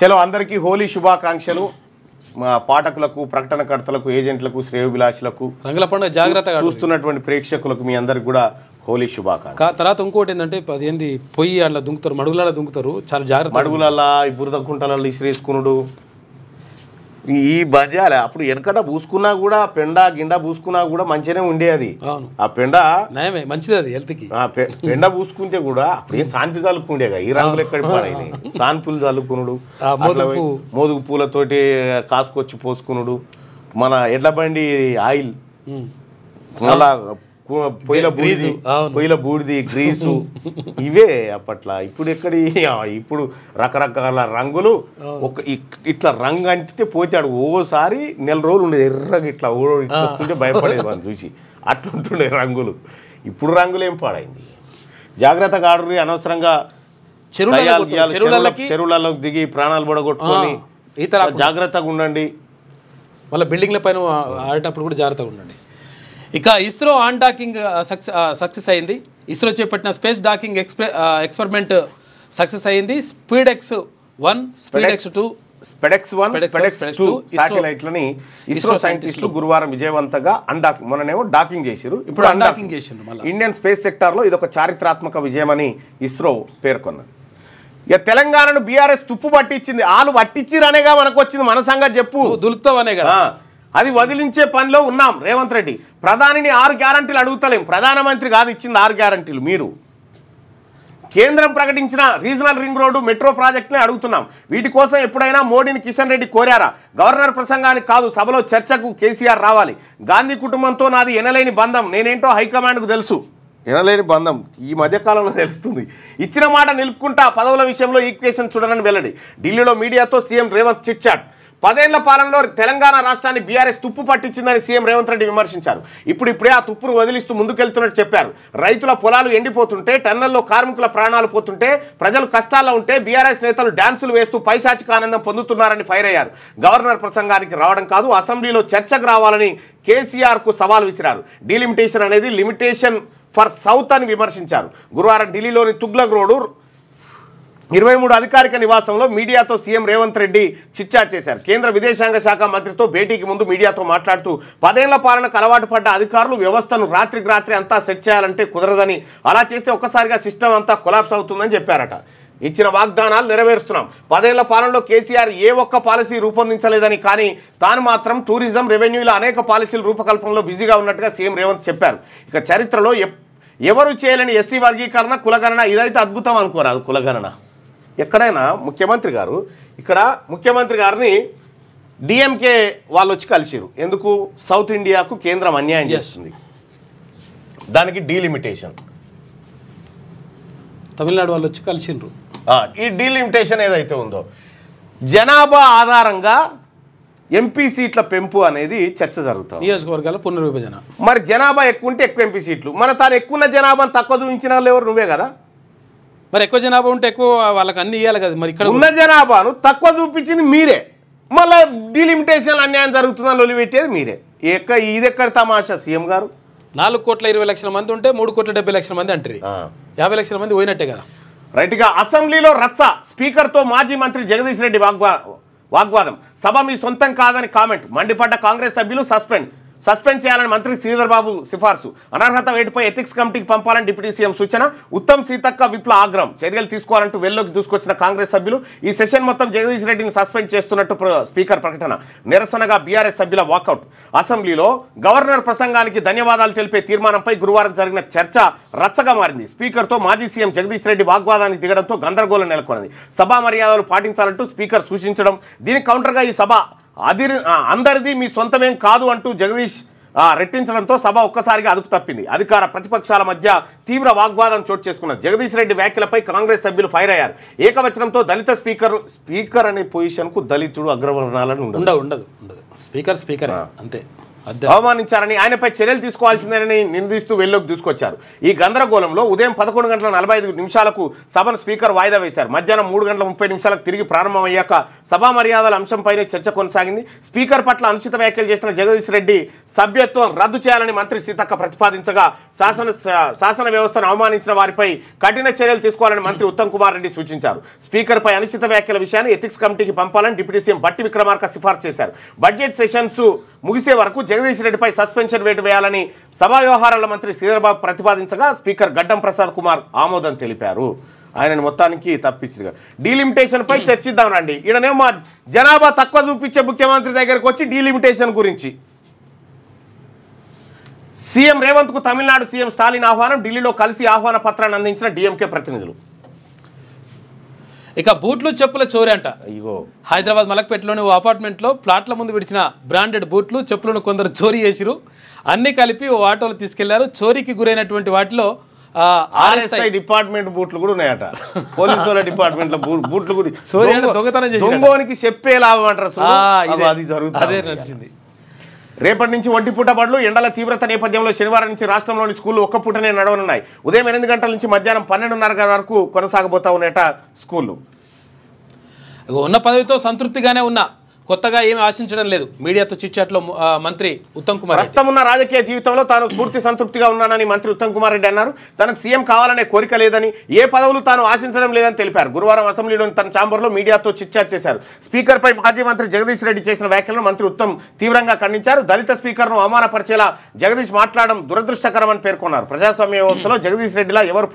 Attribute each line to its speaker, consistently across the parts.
Speaker 1: చలో అందరికీ హోలీ శుభాకాంక్షలు. మా పాఠకులకు, ప్రకటనకర్తలకు, ఏజెంట్లకు, శ్రేయోభిలాషులకు,
Speaker 2: రంగుల పండుగ జాగ్రత్తగా
Speaker 1: చూస్తున్నటువంటి ప్రేక్షకులకు మీ అందరికి కూడా హోలీ శుభాకాంక్షలు.
Speaker 2: తర్వాత ఇంకోటి ఏంటంటే ఏంది పొయ్యి అట్లా దుంకుతారు, మడుగులలో దుంకుతారు, చాలా జాగ్రత్త.
Speaker 1: మడుగులల్లా ఈ బురద కుంటలలో ఇసిరేసుకున్నాడు ఈ బజాలే. అప్పుడు వెనకట పూసుకున్నా కూడా పెండ గిండ పూసుకున్నా కూడా మంచిగానే ఉండేది. ఆ పెండ
Speaker 2: నయమే, మంచిది అది హెల్త్కి.
Speaker 1: పెండ పూసుకుంటే కూడా అప్పుడు ఏం సాన్పి చల్లుకుండేగా, ఈ రంగులు ఎక్కడి పాడైనాయి. సాన్పులు చల్లుకునుడు, మోదుగు పూలతోటి కాసుకొచ్చి పోసుకునుడు, మన ఎడ్ల బండి ఆయిల్, మళ్ళా పొయ్యిల బూడిది, గ్రీసు, ఇవే అప్పట్లో. ఇప్పుడు ఎక్కడి, ఇప్పుడు రకరకాల రంగులు. ఒక ఇట్లా రంగు అంటితే పోతాడు. ఓసారి నెల రోజులు ఉండేది ఎర్రగా ఇట్లా వస్తుంటే భయపడేది మనం చూసి. అట్లుంటుండే రంగులు. ఇప్పుడు రంగులు ఏం పాడైంది. జాగ్రత్తగా ఆడుర్రి. అనవసరంగా చెరువులలో దిగి ప్రాణాలు పడగొట్టుకొని జాగ్రత్తగా ఉండండి.
Speaker 2: మళ్ళీ బిల్డింగ్ల పైన ఆడేటప్పుడు కూడా జాగ్రత్తగా ఉండండి. ఇక ఇస్రో ఆన్ డాకింగ్ సక్సెస్ అయింది. ఇస్రో చేపట్టిన స్పేస్ డాకింగ్ ఎక్స్పెరిమెంట్ సక్సెస్ అయింది. SpeedX1, SpeedX2,
Speaker 1: SpeedX1, శాటిలైట్లని ఇస్రో సైంటిస్టులు గురువారం విజయవంతంగా అన్డాకింగ్, మొన్ననేమో డాకింగ్ చేసిరు, ఇప్పుడు అన్డాకింగ్ చేసిండ్రు. ఇండియన్ స్పేస్ సెక్టార్లో ఇదొక చారిత్రాత్మక విజయమని ఇస్రో పేర్కొన్నది. ఇక తెలంగాణను బీఆర్ఎస్ తుప్పు పట్టించింది. వాళ్ళు పట్టించిరనేగా మనకు వచ్చింది. మన సంగతి చెప్పు.
Speaker 2: దులుపుతావనే కదా.
Speaker 1: అది వదిలించే పనిలో ఉన్నాం. రేవంత్ రెడ్డి ప్రధానిని 6 గ్యారంటీలు అడుగుతలేం. ప్రధానమంత్రి కాదు ఇచ్చింది 6 గ్యారంటీలు. మీరు కేంద్రం ప్రకటించిన రీజనల్ రింగ్ రోడ్డు, మెట్రో ప్రాజెక్టునే అడుగుతున్నాం. వీటి కోసం ఎప్పుడైనా మోడీని కిషన్ రెడ్డి కోరారా? గవర్నర్ ప్రసంగానికి కాదు, సభలో చర్చకు కేసీఆర్ రావాలి. గాంధీ కుటుంబంతో నాది ఎనలేని బంధం, నేనేంటో హైకమాండ్కు తెలుసు. ఎనలేని బంధం ఈ మధ్యకాలంలో తెలుస్తుంది. ఇచ్చిన మాట నిలుపుకుంటా, పదవుల విషయంలో ఈక్వేషన్ చూడనని వెల్లడి. ఢిల్లీలో మీడియాతో సీఎం రేవంత్ చిట్ చాట్. 10 ఏళ్ల పాలనలో తెలంగాణ రాష్ట్రాన్ని బీఆర్ఎస్ తుప్పు పట్టించిందని సీఎం రేవంత్ రెడ్డి విమర్శించారు. ఇప్పుడే ఆ తుప్పును వదిలిస్తూ ముందుకెళ్తున్నట్టు చెప్పారు. రైతుల పొలాలు ఎండిపోతుంటే, టన్నెల్లో కార్మికుల ప్రాణాలు పోతుంటే, ప్రజలు కష్టాల్లో ఉంటే బీఆర్ఎస్ నేతలు డాన్సులు వేస్తూ పైశాచిక ఆనందం పొందుతున్నారని ఫైర్ అయ్యారు. గవర్నర్ ప్రసంగానికి రావడం కాదు, అసెంబ్లీలో చర్చకు రావాలని కేసీఆర్కు సవాల్ విసిరారు. డీలిమిటేషన్ అనేది లిమిటేషన్ ఫర్ సౌత్ అని విమర్శించారు. గురువారం ఢిల్లీలోని తుగ్లక్ రోడ్డు 23 అధికారిక నివాసంలో మీడియాతో సీఎం రేవంత్ రెడ్డి చిట్చాట్ చేశారు. కేంద్ర విదేశాంగ శాఖ మంత్రితో భేటీకి ముందు మీడియాతో మాట్లాడుతూ 10 ఏళ్ల పాలనకు అలవాటు పడ్డ అధికారులు వ్యవస్థను రాత్రికి రాత్రి అంతా సెట్ చేయాలంటే కుదరదని, అలా చేస్తే ఒక్కసారిగా సిస్టమ్ అంతా కొలాప్స్ అవుతుందని చెప్పారట. ఇచ్చిన వాగ్దానాలు నెరవేరుస్తున్నాం. 10 ఏళ్ల పాలనలో కేసీఆర్ ఏ ఒక్క పాలసీ రూపొందించలేదని, కానీ తాను మాత్రం టూరిజం, రెవెన్యూలో అనేక పాలసీల రూపకల్పనలో బిజీగా ఉన్నట్టుగా సీఎం రేవంత్ చెప్పారు. ఇక చరిత్రలో ఎవరు చేయలేని ఎస్సీ వర్గీకరణ, కులగణన, ఇదైతే అద్భుతం అనుకోరాదు. కులగణన ఎక్కడైనా ముఖ్యమంత్రి గారు, ఇక్కడ ముఖ్యమంత్రి గారిని డిఎంకే వాళ్ళు వచ్చి కలిసిరు. ఎందుకు? సౌత్ ఇండియాకు కేంద్రం అన్యాయం చేస్తుంది, దానికి డీలిమిటేషన్.
Speaker 2: తమిళనాడు వాళ్ళు వచ్చి కలిసిండ్రు.
Speaker 1: ఈ డీలిమిటేషన్ ఏదైతే ఉందో, జనాభా ఆధారంగా ఎంపీ సీట్ల పెంపు అనేది చర్చ జరుగుతుంది.
Speaker 2: నియోజకవర్గాల పునర్విభజన.
Speaker 1: మరి జనాభా ఎక్కువ ఉంటే ఎక్కువ ఎంపీ సీట్లు. మన తాను ఎక్కువ జనాభాను తక్కువ చూపించిన వాళ్ళు ఎవరు? నువ్వే కదా.
Speaker 2: మరి ఎక్కువ జనాభా ఉంటే ఎక్కువ వాళ్ళకి అన్ని ఇవ్వాలి కదా. మరి ఇక్కడ
Speaker 1: ఉన్న జనాభాను తక్కువ చూపించింది మీరే. మళ్ళీ డీలిమిటేషన్ అన్యాయం జరుగుతుందని వదిలిపెట్టేది మీరే. ఇది ఎక్కడ తమాషా సీఎం గారు?
Speaker 3: 4,20,00,000 మంది ఉంటే 3,70,00,000 మంది అంటారు. 50,00,000 మంది పోయినట్టే కదా.
Speaker 1: రైట్గా అసెంబ్లీలో రచ్చ. స్పీకర్తో మాజీ మంత్రి జగదీష్ రెడ్డి వాగ్వాదం. సభ మీ సొంతం కాదని కామెంట్. మండిపడ్డ కాంగ్రెస్ సభ్యులు సస్పెండ్ చేయాలని మంత్రి శ్రీధర్ బాబు సిఫార్సు. అనర్హత వేటుపై ఎథిక్స్ కమిటీకి పంపాలని డిప్యూటీ సీఎం సూచన. ఉత్తమ్ సీతక్క విప్ల ఆగ్రహం. చర్యలు తీసుకోవాలంటూ వెల్లోకి దూసుకొచ్చిన కాంగ్రెస్ సభ్యులు ఈ సెషన్ మొత్తం జగదీష్ రెడ్డిని సస్పెండ్ చేస్తున్నట్టు స్పీకర్ ప్రకటన. నిరసనగా బీఆర్ఎస్ సభ్యుల వాకౌట్. అసెంబ్లీలో గవర్నర్ ప్రసంగానికి ధన్యవాదాలు తెలిపే తీర్మానంపై గురువారం జరిగిన చర్చ రచ్చగా మారింది. స్పీకర్తో మాజీ సీఎం జగదీష్ రెడ్డి వాగ్వాదానికి దిగడంతో గందరగోళం నెలకొన్నది. సభా మర్యాదలు పాటించాలంటూ స్పీకర్ సూచించడం, దీనికి కౌంటర్గా ఈ సభ అందరిది మీ సొంతమేం కాదు అంటూ జగదీష్ రెట్టించడంతో సభ ఒక్కసారిగా అదుపు తప్పింది. అధికార ప్రతిపక్షాల మధ్య తీవ్ర వాగ్వాదం చోటు చేసుకున్నది. జగదీష్ రెడ్డి వ్యాఖ్యలపై కాంగ్రెస్ సభ్యులు ఫైర్ అయ్యారు. ఏకవచనంతో దళిత స్పీకర్ అనే పొజిషన్కు దళితుడు అగ్రవర్ణాలను
Speaker 3: ఉండదు. స్పీకర్ అంతే.
Speaker 1: అవమానించారని ఆయనపై చర్యలు తీసుకోవాల్సిందేనని నిందిస్తూ వెల్లోకి తీసుకొచ్చారు. ఈ గందరగోళంలో ఉదయం 11:45 సభను స్పీకర్ వాయిదా వేశారు. మధ్యాహ్నం 3:30 తిరిగి ప్రారంభమయ్యాక సభా మర్యాదల అంశంపైనే చర్చ కొనసాగింది. స్పీకర్ పట్ల అనుచిత వ్యాఖ్యలు చేసిన జగదీష్ రెడ్డి సభ్యత్వం రద్దు చేయాలని మంత్రి సీతక్క ప్రతిపాదించగా శాసన వ్యవస్థను అవమానించిన వారిపై కఠిన చర్యలు తీసుకోవాలని మంత్రి ఉత్తమ్ కుమార్ రెడ్డి సూచించారు. స్పీకర్ పై అనుచిత వ్యాఖ్యల విషయాన్ని ఎథిక్స్ కమిటీకి పంపాలని డిప్యూటీ సీఎం బట్టి విక్రమార్క సిఫార్సు చేశారు. బడ్జెట్ సెషన్స్ ముగిసే వరకు జగదీష్ రెడ్డిపై సస్పెన్షన్ వేటు వేయాలని సభా వ్యవహారాల మంత్రి శ్రీధర్బాబు ప్రతిపాదించగా స్పీకర్ గడ్డం ప్రసాద్ కుమార్ ఆమోదం తెలిపారు. ఆయనను మొత్తానికి తప్పించగా డీలిమిటేషన్ పై చర్చిద్దాం రండి. ఈడనేమో మా జనాభా తక్కువ చూపించే ముఖ్యమంత్రి దగ్గరకు వచ్చి డీలిమిటేషన్ గురించి సీఎం రేవంత్ కు తమిళనాడు సీఎం స్టాలిన్ ఆహ్వానం. ఢిల్లీలో కలిసి ఆహ్వాన పత్రాన్ని అందించిన డిఎంకే ప్రతినిధులు.
Speaker 2: ఇక బూట్లు చెప్పుల చోరీ అంట.
Speaker 1: అయ్యో,
Speaker 2: హైదరాబాద్ మలక్పేటలోని ఓ అపార్ట్మెంట్లో ప్లాట్ల ముందు విడిచిన బ్రాండెడ్ బూట్లు చెప్పులను కొందరు చోరీ చేసిరు. అన్ని కలిపి ఓ ఆటోలో తీసుకెళ్లారు. చోరీకి గురైనటువంటి వాటిలో
Speaker 1: ఆర్ఎస్ఐ డిపార్ట్మెంట్ బూట్లు కూడా ఉన్నాయట. పోలీసు వాళ్ళ డిపార్ట్మెంట్ బూట్లు కూడా
Speaker 2: దొంగతనం చేసి
Speaker 1: దొంగోనికి చెప్పే లాభం అంటారు. అది జరుగుతుంది. రేపటి నుంచి ఒంటిపూట బడులు. ఎండల తీవ్రత నేపథ్యంలో శనివారం నుంచి రాష్ట్రంలోని స్కూళ్లు ఒక్క పూటనే నడవనున్నాయి. ఉదయం 8 గంటల నుంచి మధ్యాహ్నం 12:30 వరకు కొనసాగబోతా ఉన్నాయట స్కూళ్ళు.
Speaker 2: ఉన్న పదవితో సంతృప్తిగానే ఉన్నా, కొత్తగా ఏమి ఆశించడం లేదు. మీడియాతో చిట్చాట్లో మంత్రి ఉత్తమ్ కుమార్
Speaker 1: ప్రస్తుతం ఉన్న రాజకీయ జీవితంలో తాను పూర్తి సంతృప్తిగా ఉన్నానని మంత్రి ఉత్తమ్ కుమార్ రెడ్డి అన్నారు. తనకు సీఎం కావాలనే కోరిక లేదని, ఏ పదవులు తాను ఆశించడం లేదని తెలిపారు. గురువారం అసెంబ్లీలోని తన ఛాంబర్లో మీడియాతో చిట్చాట్ చేశారు. స్పీకర్పై మాజీ మంత్రి జగదీష్ రెడ్డి చేసిన వ్యాఖ్యలను మంత్రి ఉత్తమ్ తీవ్రంగా ఖండించారు. దళిత స్పీకర్ను అవమానపరిచేలా జగదీష్ మాట్లాడడం దురదృష్టకరమని పేర్కొన్నారు. ప్రజాస్వామ్య వ్యవస్థలో జగదీష్ రెడ్డిలా ఎవరు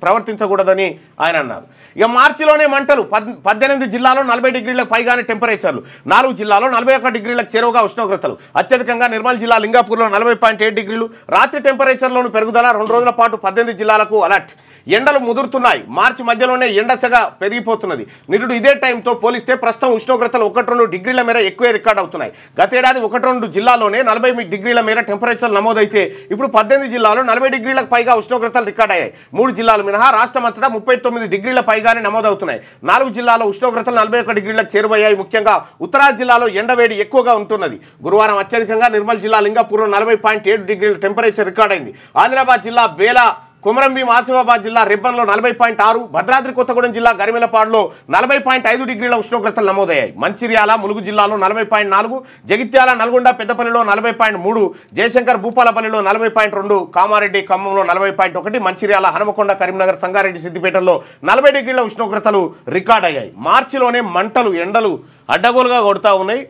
Speaker 1: ప్రవర్తించకూడదని ఆయన అన్నారు. ఇక మార్చిలోనే మంటలు. 18 జిల్లాలో 40 డిగ్రీలకు పైగానే టెంపరేచర్లు. 4 జిల్లాలో 41 డిగ్రీలకు చేరువగా ఉష్ణోగ్రతలు. అత్యధికంగా నిర్మల్ జిల్లా లింగాపూర్లో 40.7 డిగ్రీలు. రాత్రి టెంపరేచర్లోను పెరుగుదల. 2 రోజుల పాటు 18 జిల్లాలకు అలర్ట్. ఎండలు ముదురుతున్నాయి. మార్చి మధ్యలోనే ఎండసెగ పెరిగిపోతున్నది. నిరుడు ఇదే టైంతో పోలిస్తే ప్రస్తుతం ఉష్ణోగ్రతలు 1-2 డిగ్రీల మేర ఎక్కువ రికార్డ్ అవుతున్నాయి. గతేడాది 1-2 జిల్లాలోనే 40 డిగ్రీల మేర టెంపరేచర్లు నమోదైతే ఇప్పుడు 18 జిల్లాలో 40 డిగ్రీలకు పైగా ఉష్ణోగ్రతలు రికార్డ్ అయ్యాయి. 3 జిల్లాలు మినహా రాష్ట్రమంతటా 39 డిగ్రీల పైగానే నమోదవుతున్నాయి. 4 జిల్లాలో ఉష్ణోగ్రతలు 41 డిగ్రీలకు చేరువయ్యాయి. ముఖ్యంగా ఉత్తరాది జిల్లాలో ఎండవేడి ఎక్కువగా ఉంటున్నది. గురువారం అత్యధికంగా నిర్మల్ జిల్లా లింగాపూర్లో 40.7 డిగ్రీల టెంపరేచర్ రికార్డ్ అయింది. ఆదిలాబాద్ జిల్లా బేలా, కొమరంభీం, ఆసిఫాబాద్ జిల్లా రెబ్బన్లో 40.6, భద్రాద్రి కొత్తగూడెం జిల్లా గరిమెలపాడులో 40.5 డిగ్రీల ఉష్ణోగ్రతలు నమోదయ్యాయి. మంచిర్యాల, ములుగు జిల్లాలో 40.4, జగిత్యాల, నల్గొండ, పెద్దపల్లిలో 40.3, జయశంకర్, భూపాలపల్లిలో 40.2, కామారెడ్డి, ఖమ్మంలో 40.1, మంచిర్యాల, హనుమకొండ, కరీంనగర్, సంగారెడ్డి, సిద్దిపేటలో 40 డిగ్రీల ఉష్ణోగ్రతలు రికార్డ్ అయ్యాయి. మార్చిలోనే మంటలు, ఎండలు అడ్డగోలుగా కొడతా ఉన్నాయి.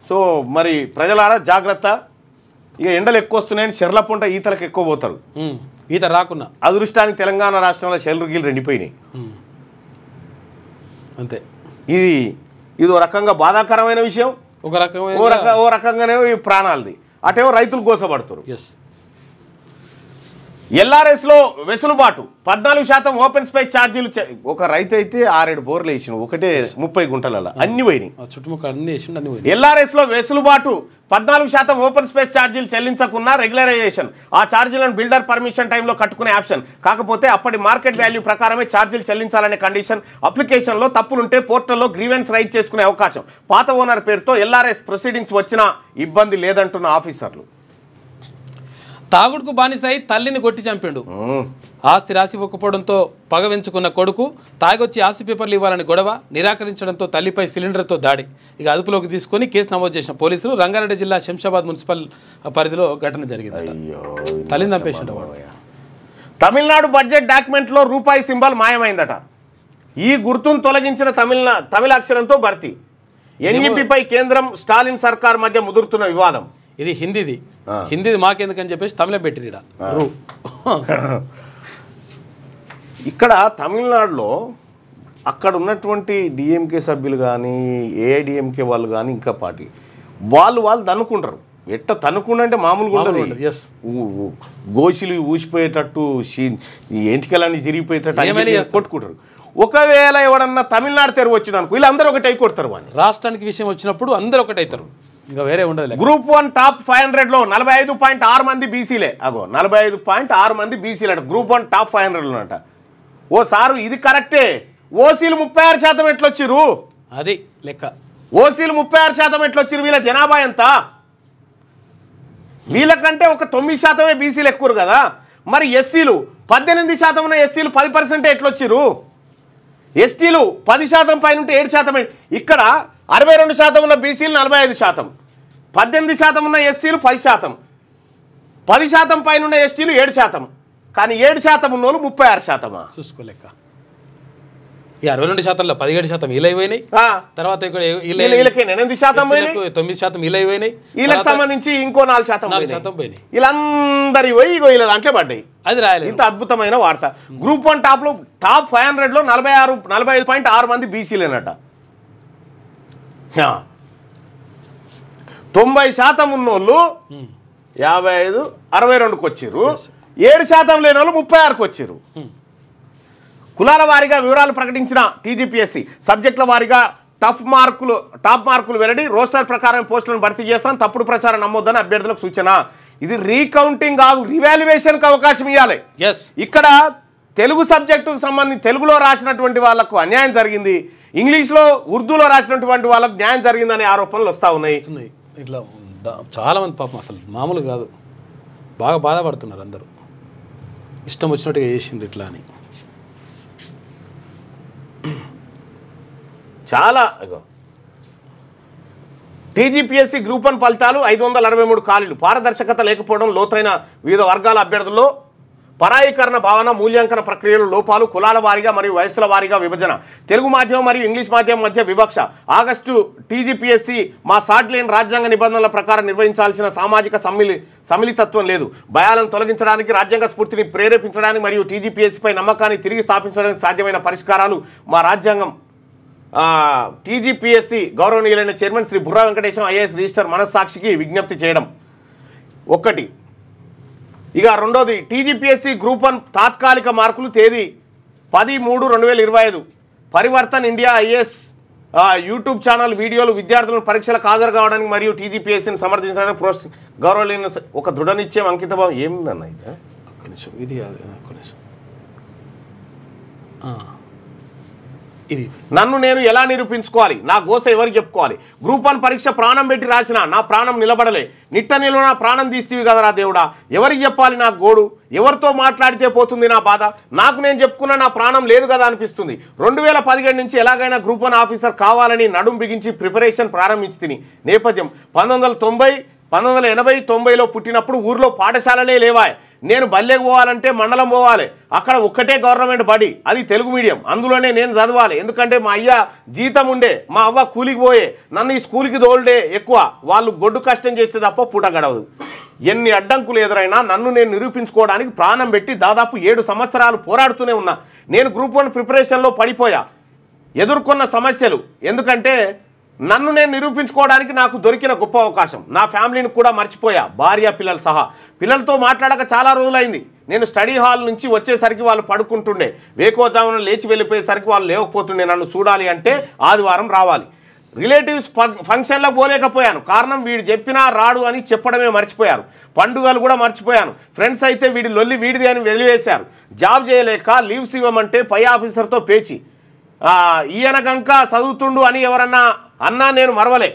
Speaker 1: సో మరి ప్రజలారా జాగ్రత్త. ఇక ఎండలు ఎక్కువ వస్తున్నాయని చెర్లపుంట ఈతలకు ఎక్కువ పోతారు.
Speaker 2: ఈత రాకున్నా
Speaker 1: అదృష్టానికి తెలంగాణ రాష్ట్రంలో చెల్లుగిలు ఎండిపోయినాయి.
Speaker 2: అంతే.
Speaker 1: ఇది ఓ రకంగా బాధాకరమైన విషయం. ఓ రకంగానే ప్రాణాలది. అటేమో రైతులు కోసపడుతారు. ఎల్ఆర్ఎస్లో వెసులుబాటు. 14% ఓపెన్ స్పేస్ ఛార్జీలు. ఒక రైతు అయితే 6-7 బోర్లు వేసిన ఒకటే 30 గుంటలలో అన్ని పోయినాయి.
Speaker 2: చుట్టుముక్క అన్ని వేసి
Speaker 1: ఎల్ఆర్ఎస్లో వెసులుబాటు. 14% ఓపెన్ స్పేస్ ఛార్జీలు చెల్లించకున్నా రెగ్యులరైజేషన్. ఆ ఛార్జీలను బిల్డర్ పర్మిషన్ టైంలో కట్టుకునే ఆప్షన్. కాకపోతే అప్పటి మార్కెట్ వాల్యూ ప్రకారమే ఛార్జీలు చెల్లించాలనే కండిషన్. అప్లికేషన్లో తప్పులుంటే పోర్టల్లో గ్రీవెన్స్ రైట్ చేసుకునే అవకాశం. పాత ఓనర్ పేరుతో ఎల్ఆర్ఎస్ ప్రొసీడింగ్స్ వచ్చినా ఇబ్బంది లేదంటున్న ఆఫీసర్లు.
Speaker 2: తాగుడుకు బానిసై తల్లిని కొట్టి చంపిండు. ఆస్తి రాసి ఇవ్వకపోవడంతో పగ వెంచుకున్న కొడుకు తాగొచ్చి ఆస్తి పేపర్లు ఇవ్వాలని గొడవ. నిరాకరించడంతో తల్లిపై సిలిండర్తో దాడి. ఇక అదుపులోకి తీసుకొని కేసు నమోదు చేసిన పోలీసులు. రంగారెడ్డి జిల్లా శంషాబాద్ మున్సిపల్ పరిధిలో ఘటన జరిగింది. తల్లిని చంపేసిండు వాడు.
Speaker 1: తమిళనాడు బడ్జెట్ డాక్యుమెంట్లో రూపాయి సింబల్ మాయమైందట. ఈ గుర్తును తొలగించిన తమిళ అక్షరంతో భర్తీ. ఎన్ఈపీపై కేంద్రం, స్టాలిన్ సర్కార్ మధ్య ముదురుతున్న వివాదం.
Speaker 2: ఇది హిందీది మాకెందుకని చెప్పేసి తమిళం పెట్టిరు.
Speaker 1: ఇక్కడ తమిళనాడులో అక్కడ ఉన్నటువంటి డిఎంకే సభ్యులు కానీ, ఏఐడిఎంకే వాళ్ళు కానీ, ఇంకా పార్టీ వాళ్ళు తనుకుంటారు. ఎట్ట తనుకుంటే మామూలుగా ఉండదు. గోషులు ఊసిపోయేటట్టు, ఎంటికలన్నీ చిరిగిపోయేటట్టు కొట్టుకుంటారు. ఒకవేళ ఎవడన్నా తమిళనాడు తెరువు వచ్చిన అనుకో వీళ్ళందరూ ఒకటి కొడతారు. వాళ్ళు
Speaker 2: రాష్ట్రానికి విషయం వచ్చినప్పుడు అందరూ ఒకటి అవుతారు. ఇంకా వేరే ఉండదు.
Speaker 1: గ్రూప్ 1 టాప్ 500లో 45.6 మంది బీసీలే. 45.6 మంది బీసీలు అట. గ్రూప్ 1 టాప్ 500లో అట. ఓ సారు ఇది కరెక్టే. ఓసీలు 36% ఎట్లొచ్చిరు?
Speaker 2: అది లెక్క.
Speaker 1: ఓసీలు 36% ఎట్లొచ్చిరు? వీళ్ళ జనాభా ఎంత? వీళ్ళకంటే ఒక 9% బీసీలు ఎక్కువ కదా. మరి ఎస్సీలు 18% ఉన్న ఎస్సీలు 10% ఎట్లొచ్చిరు? ఎస్టీలు 10% పైన ఉంటే 7%. ఇక్కడ 62% ఉన్న బీసీలు 45%, 18% ఉన్న ఎస్సీలు 10%, 10% పైన ఉన్న ఎస్టీలు 7%. కానీ 7% ఉన్నోళ్ళు 36%.
Speaker 2: చూసుకోలేక ఈ 62%లో 17% వీలైపోయినాయి. తర్వాత ఇక్కడ
Speaker 1: వీళ్ళకి 8% పోయినాయి,
Speaker 2: 9% వీలైపోయినాయి.
Speaker 1: వీళ్ళకి సంబంధింంచి ఇంకో 4%
Speaker 2: పోయినాయి.
Speaker 1: వీళ్ళందరి పోయి వీళ్ళ దాంట్లో పడ్డాయి.
Speaker 2: అది రాయలేదు.
Speaker 1: ఇంత అద్భుతమైన వార్త. గ్రూప్ 1 టాప్ 500లో 45.6 మంది బీసీలేనట. 90% ఉన్నోళ్ళు 55, 62కి వచ్చారు. 7% లేని వాళ్ళు 36కి వచ్చారు. కులాల వారీగా వివరాలు ప్రకటించిన టీజీపీఎస్సీ సబ్జెక్టుల వారీగా టాప్ మార్కులు వెల్లడి. రోస్టర్ ప్రకారం పోస్టులను భర్తీ చేస్తాం. తప్పుడు ప్రచారం నమ్మొద్దని అభ్యర్థులకు సూచన. ఇది రీకౌంటింగ్ కాదు, రివాల్యుయేషన్కి అవకాశం ఇవ్వాలి. ఇక్కడ తెలుగు సబ్జెక్టుకు సంబంధించి తెలుగులో రాసినటువంటి వాళ్ళకు అన్యాయం జరిగింది, ఇంగ్లీష్లో ఉర్దూలో రాసినటువంటి వాళ్ళకు న్యాయం జరిగిందనే ఆరోపణలు వస్తూ ఉన్నాయి.
Speaker 2: ఇట్లా చాలా మంది పాపం అసలు మామూలు కాదు, బాగా బాధపడుతున్నారు అందరూ. ఇష్టం వచ్చినట్టుగా చేసిండ్రు ఇట్లా అని.
Speaker 1: చాలా టీజీపీఎస్సీ గ్రూప్ 1 ఫలితాలు 563 ఖాళీలు. పారదర్శకత లేకపోవడం, లోతైన వివిధ వర్గాల అభ్యర్థుల్లో పరాయీకరణ భావన, మూల్యాంకన ప్రక్రియలో లోపాలు, కులాల వారీగా మరియు వయస్సుల వారీగా విభజన, తెలుగు మాధ్యమం మరియు ఇంగ్లీష్ మాధ్యమం మధ్య వివక్ష. ఆగస్టు టీజీపీఎస్సీ మా సాటిలేని రాజ్యాంగ నిబంధనల ప్రకారం నిర్వహించాల్సిన సామాజిక సమ్మిళితత్వం లేదు. భయాలను తొలగించడానికి, రాజ్యాంగ స్ఫూర్తిని ప్రేరేపించడానికి మరియు టీజీపీఎస్సీపై నమ్మకాన్ని తిరిగి స్థాపించడానికి సాధ్యమైన పరిష్కారాలు మా రాజ్యాంగం. టీజీపీఎస్సీ గౌరవనీయులైన chairman Shri Burra Venkatesham IAS register మనస్సాక్షికి విజ్ఞప్తి చేయడం. ఒకటి. ఇక రెండోది, టీజీపీఎస్సీ గ్రూప్ 1 తాత్కాలిక మార్కులు తేదీ 10/3/2025. Parivartan India IAS YouTube channel వీడియోలు విద్యార్థులను పరీక్షలకు హాజరు కావడానికి మరియు టీజీపీఎస్సీని సమర్థించడానికి గౌరవనీయులైన ఒక దృఢ నిశ్చయం, అంకితభావం. ఏముందన్న ఇది? ఇది నన్ను నేను ఎలా నిరూపించుకోవాలి? నా గోస ఎవరికి చెప్పుకోవాలి? గ్రూప్ 1 పరీక్ష ప్రాణం పెట్టి రాసిన నా ప్రాణం నిలబడలే. నిట్ట నిలువ నా ప్రాణం తీస్తీవి కదరా దేవుడా. ఎవరికి చెప్పాలి నా గోడు? ఎవరితో మాట్లాడితే పోతుంది నా బాధ? నాకు నేను చెప్పుకున్న నా ప్రాణం లేదు కదా అనిపిస్తుంది. 2017 నుంచి ఎలాగైనా గ్రూప్ 1 ఆఫీసర్ కావాలని నడుం బిగించి ప్రిపరేషన్ ప్రారంభించి తిని. నేపథ్యం 1990, 1980, 90లో పుట్టినప్పుడు ఊర్లో పాఠశాలలే లేవాయి. నేను బల్లెకు పోవాలంటే మండలం పోవాలి. అక్కడ ఒక్కటే గవర్నమెంట్ బడి, అది తెలుగు మీడియం. అందులోనే నేను చదవాలి. ఎందుకంటే మా అయ్య జీతం ఉండే, మా అవ్వ కూలికి పోయే. నన్ను ఈ స్కూల్కి తోలుడే ఎక్కువ. వాళ్ళు గొడ్డు కష్టం చేస్తే తప్ప పూట గడవదు. ఎన్ని అడ్డంకులు ఎదురైనా నన్ను నేను నిరూపించుకోవడానికి ప్రాణం పెట్టి దాదాపు 7 సంవత్సరాలు పోరాడుతూనే ఉన్నా. నేను గ్రూప్ 1 ప్రిపరేషన్లో పడిపోయా. ఎదుర్కొన్న సమస్యలు, ఎందుకంటే నన్ను నేను నిరూపించుకోవడానికి నాకు దొరికిన గొప్ప అవకాశం. నా ఫ్యామిలీని కూడా మర్చిపోయా, భార్య పిల్లలు సహా. పిల్లలతో మాట్లాడక చాలా రోజులైంది. నేను స్టడీ హాల్ నుంచి వచ్చేసరికి వాళ్ళు పడుకుంటుండే. వేకోజామున లేచి వెళ్ళిపోయేసరికి వాళ్ళు లేకపోతుండే. నన్ను చూడాలి అంటే ఆదివారం రావాలి. రిలేటివ్స్ ఫంక్షన్లకు పోలేకపోయాను. కారణం వీడు చెప్పినా రాడు అని చెప్పడమే మర్చిపోయారు. పండుగలు కూడా మర్చిపోయాను. ఫ్రెండ్స్ అయితే వీడి లొల్లి వీడిది అని వెలివేశారు. జాబ్ చేయలేక లీవ్స్ ఇవ్వమంటే పై ఆఫీసర్తో పేచి. ఈయన గంక చదువుతుండు అని ఎవరన్నా అన్నా నేను మరవలే.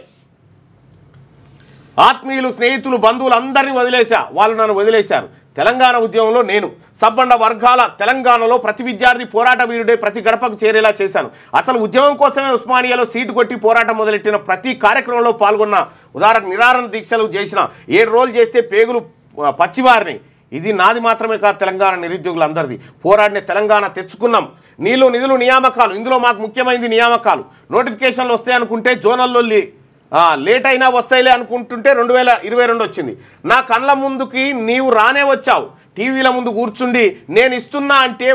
Speaker 1: ఆత్మీయులు, స్నేహితులు, బంధువులు అందరినీ వదిలేశా, వాళ్ళు నన్ను వదిలేశారు. తెలంగాణ ఉద్యమంలో నేను సబ్బండ వర్గాల తెలంగాణలో ప్రతి విద్యార్థి పోరాట వీరుడే ప్రతి గడపకు చేరేలా చేశాను. అసలు ఉద్యమం కోసమే ఉస్మానియాలో సీటు కొట్టి పోరాటం మొదలెట్టిన. ప్రతి కార్యక్రమంలో పాల్గొన్న. ఉదాహరణకు నిరారణ దీక్షలు చేసిన. 7 రోజులు చేస్తే పేగులు పచ్చివారిని. ఇది నాది మాత్రమే కాదు, తెలంగాణ నిరుద్యోగులందరిది. పోరాడిన తెలంగాణ తెచ్చుకున్నాం. నీళ్లు, నిధులు, నియామకాలు. ఇందులో మాకు ముఖ్యమైనది నియామకాలు. నోటిఫికేషన్లు వస్తాయనుకుంటే జోనల్లో లేట్ అయినా వస్తాయిలే అనుకుంటుంటే 2022 వచ్చింది. నా కళ్ళ ముందుకి నీవు రానే వచ్చావు. టీవీల ముందు కూర్చుండి నేను ఇస్తున్నా అంటే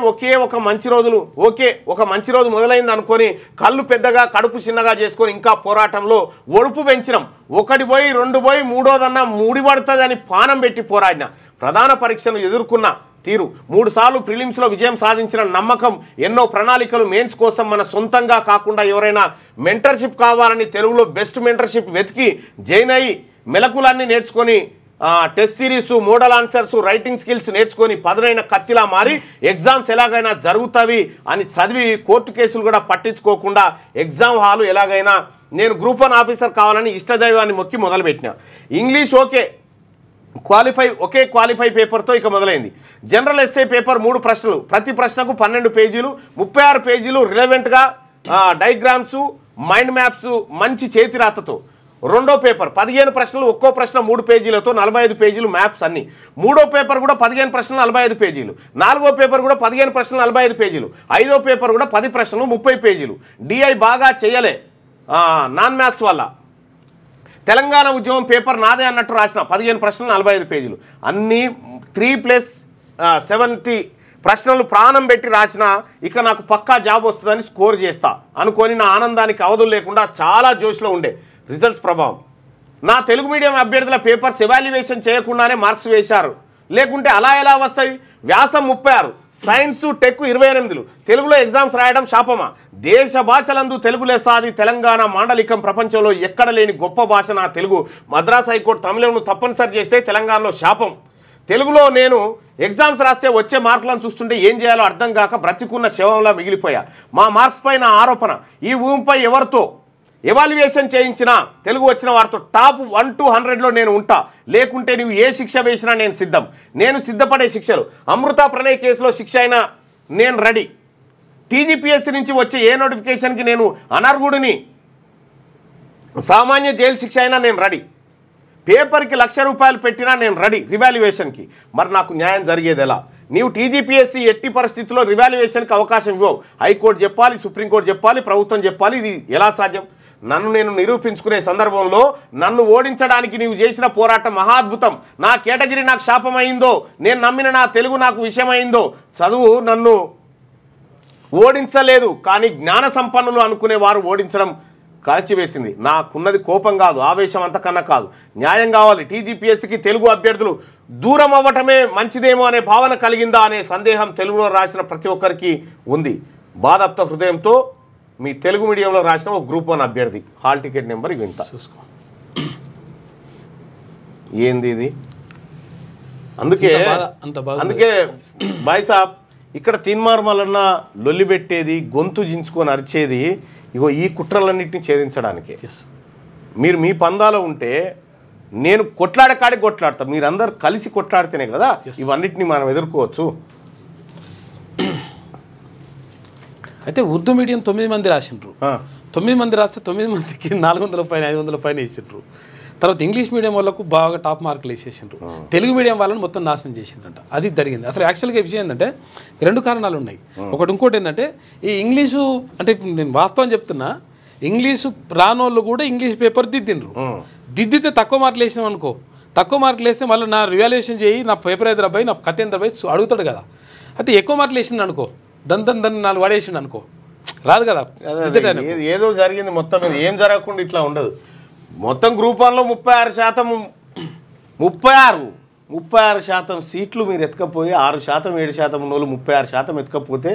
Speaker 1: ఒక మంచి రోజు మొదలైంది అనుకొని కళ్ళు పెద్దగా కడుపు చిన్నగా చేసుకొని ఇంకా పోరాటంలో ఒడుపు పెంచినాం. 1 పోయి 2 పోయి 3దన్నా ముడిపడుతుందని పానం పెట్టి పోరాడిన. ప్రధాన పరీక్షను ఎదుర్కొన్న తీరు, 3 సార్లు ప్రిలిమ్స్లో విజయం సాధించిన నమ్మకం, ఎన్నో ప్రణాళికలు మెయిన్స్ కోసం మన సొంతంగా కాకుండా ఎవరైనా మెంటర్షిప్ కావాలని తెలుగులో బెస్ట్ మెంటర్షిప్ వెతికి జాయిన్ అయ్యి మెలకులన్నీ నేర్చుకొని test series, model answers, writing skills నేర్చుకొని పదునైన కత్తిలా మారి ఎగ్జామ్స్ ఎలాగైనా జరుగుతావి అని చదివి కోర్టు కేసులు కూడా పట్టించుకోకుండా ఎగ్జామ్ హాలు ఎలాగైనా నేను గ్రూప్ 1 ఆఫీసర్ కావాలని ఇష్టదైవాన్ని మొక్కి మొదలుపెట్టిన. ఇంగ్లీష్ ఓకే, ఒకే క్వాలిఫై పేపర్తో ఇక మొదలైంది. జనరల్ ఎస్ఏ పేపర్ 3 ప్రశ్నలు, ప్రతి ప్రశ్నకు 12 పేజీలు, 36 పేజీలు రిలవెంట్గా డయాగ్రామ్స్, మైండ్ మ్యాప్స్, మంచి చేతి రాతతో. రెండో పేపర్ 15 ప్రశ్నలు, ఒక్కో ప్రశ్న 3 పేజీలతో 45 పేజీలు మ్యాప్స్ అన్ని. మూడో పేపర్ కూడా 15 ప్రశ్నలు 45 పేజీలు. నాలుగో పేపర్ కూడా 15 ప్రశ్నలు 45 పేజీలు. ఐదో పేపర్ కూడా 10 ప్రశ్నలు 30 పేజీలు. డిఐ బాగా చేయలే నాన్ మ్యాథ్స్ వల్ల. తెలంగాణ ఉద్యమం పేపర్ నాదే అన్నట్టు రాసిన 15 ప్రశ్నలు 45 పేజీలు. అన్నీ 3+70 ప్రశ్నలు ప్రాణం పెట్టి రాసిన ఇక నాకు పక్కా జాబ్ వస్తుందని స్కోర్ చేస్తా అనుకొని నా ఆనందానికి అవధులు లేకుండా చాలా జోష్లో ఉండే. రిజల్ట్స్ ప్రభావం. నా తెలుగు మీడియం అభ్యర్థుల పేపర్స్ ఎవాల్యుయేషన్ చేయకుండానే మార్క్స్ వేశారు, లేకుంటే అలా ఎలా వస్తాయి? వ్యాసం 36, సైన్స్ టెక్ 28, తెలుగులో ఎగ్జామ్స్ రాయడం శాపమా? దేశ భాషలందు తెలుగు లెస్సాది తెలంగాణ మాండలికం ప్రపంచంలో ఎక్కడ లేని గొప్ప భాష నా తెలుగు. మద్రాస్ హైకోర్టు తమిళంను తప్పనిసరి చేస్తే తెలంగాణలో శాపం. తెలుగులో నేను ఎగ్జామ్స్ రాస్తే వచ్చే మార్కులను చూస్తుంటే ఏం చేయాలో అర్థం కాక బ్రతికున్న శవంలా మిగిలిపోయా. మా మార్క్స్ పైన ఆరోపణ, ఈ భూమిపై ఎవరితో ఎవాల్యుయేషన్ చేయించినా తెలుగు వచ్చిన వారితో టాప్ 1 to 100లో నేను ఉంటా, లేకుంటే నువ్వు ఏ శిక్ష వేసినా నేను సిద్ధం. నేను సిద్ధపడే శిక్షలు. అమృత ప్రణయ్ కేసులో శిక్ష అయినా నేను రెడీ. టీజీపీఎస్సీ నుంచి వచ్చే ఏ నోటిఫికేషన్కి నేను అనర్హుడిని, సామాన్య జైలు శిక్ష అయినా నేను రెడీ. పేపర్కి ₹1,00,000 పెట్టినా నేను రెడీ రివాల్యుయేషన్కి. మరి నాకు న్యాయం జరిగేది ఎలా? నీవు టీజీపీఎస్సీ ఎట్టి పరిస్థితుల్లో రివాల్యుయేషన్కి అవకాశం ఇవ్వవు. హైకోర్టు చెప్పాలి, సుప్రీంకోర్టు చెప్పాలి, ప్రభుత్వం చెప్పాలి. ఇది ఎలా సాధ్యం? నన్ను నేను నిరూపించుకునే సందర్భంలో నన్ను ఓడించడానికి నీవు చేసిన పోరాటం మహాద్భుతం. నా కేటగిరీ నాకు శాపమైందో, నేను నమ్మిన నా తెలుగు నాకు విషయమైందో. చదువు నన్ను ఓడించలేదు, కానీ జ్ఞాన సంపన్నులు అనుకునే వారు ఓడించడం కాల్చివేసింది. నాకున్నది కోపం కాదు, ఆవేశం అంతకన్నా కాదు. న్యాయం కావాలి. టీజీపీఎస్సీకి తెలుగు అభ్యర్థులు దూరం అవ్వటమే మంచిదేమో అనే భావన కలిగిందా అనే సందేహం తెలుగులో రాసిన ప్రతి ఒక్కరికి ఉంది. బాధప్త హృదయంతో మీ తెలుగు మీడియంలో రాసిన ఒక గ్రూప్ 1 అభ్యర్థి హాల్ టికెట్ నెంబర్ ఇవి ఇంత. చూసుకో ఏంది ఇది. అందుకే బాయ్ సాబ్ ఇక్కడ తిన్మార్మలన్న లొల్లి పెట్టేది, గొంతు జించుకొని అరిచేది ఇగో ఈ కుట్రలన్నింటినీ ఛేదించడానికి. మీరు మీ పందాలో ఉంటే నేను కొట్లాడకాడికి కొట్లాడతా, మీరందరూ కలిసి కొట్లాడితేనే కదా ఇవన్నిటిని మనం ఎదుర్కోవచ్చు.
Speaker 2: అయితే ఉర్దూ మీడియం 9 మంది రాసిండ్రు. 9 మంది రాస్తే 9 మందికి 400 పైన 500 పైన వేసిండ్రు. తర్వాత ఇంగ్లీష్ మీడియం వాళ్ళకు బాగా టాప్ మార్కులు వేసేసిండ్రు. తెలుగు మీడియం వాళ్ళని మొత్తం నాశనం చేసిండ్రంట. అది జరిగింది. అసలు యాక్చువల్గా విషయం ఏంటంటే 2 కారణాలు ఉన్నాయి. ఇంకోటి ఏంటంటే ఈ ఇంగ్లీషు అంటే నేను వాస్తవం చెప్తున్నా, ఇంగ్లీషు రానోళ్ళు కూడా ఇంగ్లీష్ పేపర్ దిద్దిండ్రు. దిద్దితే తక్కువ మార్కులు వేసినాం అనుకో, తక్కువ మార్కులు వేస్తే మళ్ళీ నా రివాల్యుయేషన్ చేయి, నా పేపర్ ఎదురు అబ్బాయి, నా కథ ఎంత అబ్బాయి అడుగుతాడు కదా. అయితే ఎక్కువ మార్కులు వేసిండు అనుకో, దాన్ని 4 వాడేసిండు అనుకో, రాదు కదా.
Speaker 1: ఏదో జరిగింది మొత్తం మీద. ఏం జరగకుండా ఇట్లా ఉండదు. మొత్తం గ్రూప్ 1లో 36% సీట్లు మీరు ఎత్తుకపోయి 6%, 7% ఉన్నోళ్ళు 36% ఎత్తుకపోతే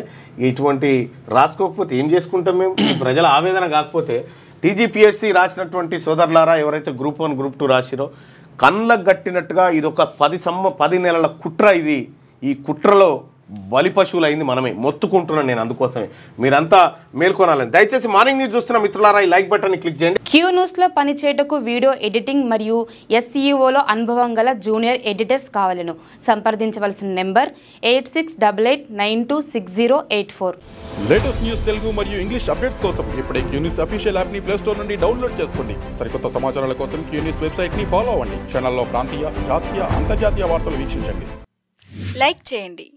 Speaker 1: ఇటువంటి రాసుకోకపోతే ఏం చేసుకుంటాం మేము? ప్రజల ఆవేదన కాకపోతే టీజీపీఎస్సీ రాసినటువంటి సోదరులారా, ఎవరైతే గ్రూప్ 1 గ్రూప్ 2 రాసిరో కళ్ళకు గట్టినట్టుగా ఇది ఒక 10 నెలల కుట్ర. ఇది ఈ కుట్రలో బలి పశువులు అయింది మనమే. మొత్తుకుంటున్నాను నేను. అందుకోసమే మీరంతా మేల్కొనాలని. దయచేసి మార్నింగ్ న్యూస్ చూస్తున్న మిత్రులారా ఈ లైక్ బటన్ని క్లిక్ చేయండి.
Speaker 4: క్యూ న్యూస్లో పనిచేయటకు వీడియో ఎడిటింగ్ మరియు SEOలో అనుభవం గల జూనియర్ ఎడిటర్స్ కావాలను సంప్రదించవలసిన నెంబర్ 8688926084.
Speaker 5: లేటెస్ట్ న్యూస్ తెలుగు మరియు ఇంగ్లీష్ అప్డేట్స్ కోసం ఇప్పుడే క్యూ న్యూస్ అఫీషియల్ యాప్ని ప్లే స్టోర్ నుండి డౌన్లోడ్ చేసుకోండి. సరికొత్త సమాచారాల కోసం క్యూ న్యూస్ వెబ్సైట్ని ఫాలో అవ్వండి. ఛానల్లో ప్రాంతీయ, జాతీయ, అంతర్జాతీయ వార్తలు వీక్షించండి.
Speaker 6: లైక్ చేయండి.